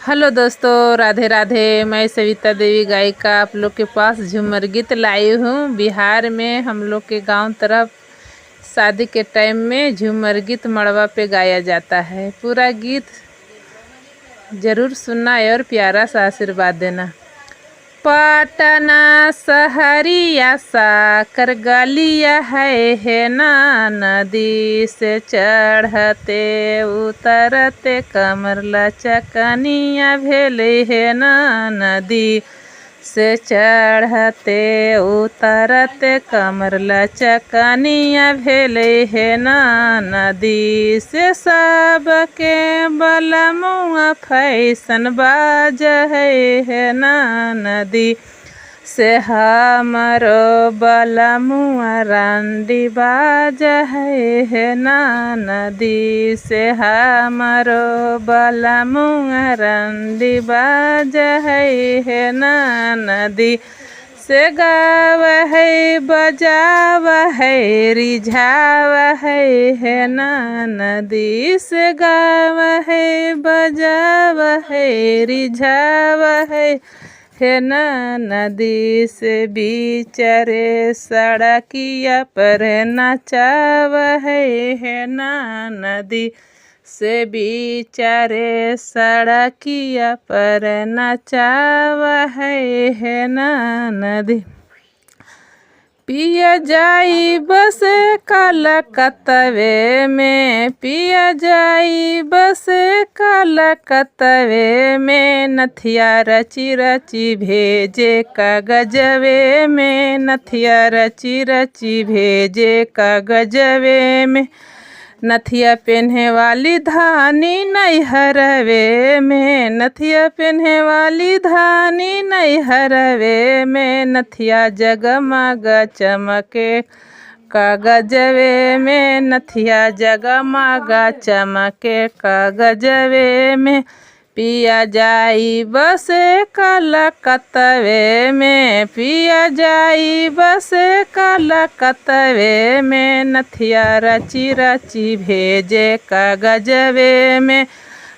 Hello दोस्तों, राधे राधे। मैं सविता देवी गायिका आप लोग के पास झूमर गीत लाई हूँ। बिहार में हम लोग के गांव तरफ शादी के टाइम में झूमर गीत मड़वा पे गाया जाता है। पूरा गीत ज़रूर सुनना और प्यारा सा आशीर्वाद देना। पटना सहरिया साकर गलिया है ना, नदी से चढ़ते उतरते कमर लचकनिया भेले है ना, नदी से चढ़ते उतरते कमर लचकनिया भेले है ना, नदी से सबके बलमुआ फैशन बाज है ना, नदी से हमरो बलमुआ रांडी बाज है ना, नदी से हमरो बलमुआ रांडी बाज है ना, नदी से गाव है बजाव है रिझाव है ना, नदी से गाव है बजाव है रिझाव है ना, नदी से बिचरे सड़किया पर नचाव है ना, नदी से बिचरे सड़किया पर नचाव है ना, नदी पिया जाई बस कलकत्तवे में, पिया जाई बस कलकत्तवे में, नथिया रची रची भेजे कागजवे में, नथिया रची रची भेजे कागजवे में, नथिया पहने वाली धानी नैहरवे में, नथिया पहने वाली धानी नैहरवे में, नथिया जगमग चमके कागजवे में, नथिया जगमग चमके कागजवे में, पिया जाई बस कलकत्तवे में, पिया जाई बस कलकत्तवे में, नथिया रची रची भेजे कागजवे में,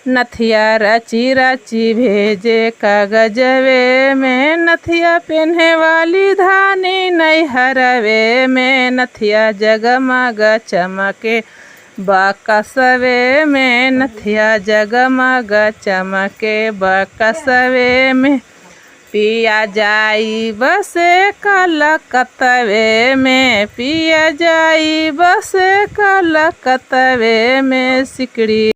नथिया रची रची भेजे कागजवे में, नथिया पहने वाली धानी नैहरवे में, नथिया जगमग चमके बकसवे में, नथिया जगमग चमके बकसवे में, पिया जाई बस कलकत्तवे में, पिया जाई बस कलकत्तवे में, सिकड़ी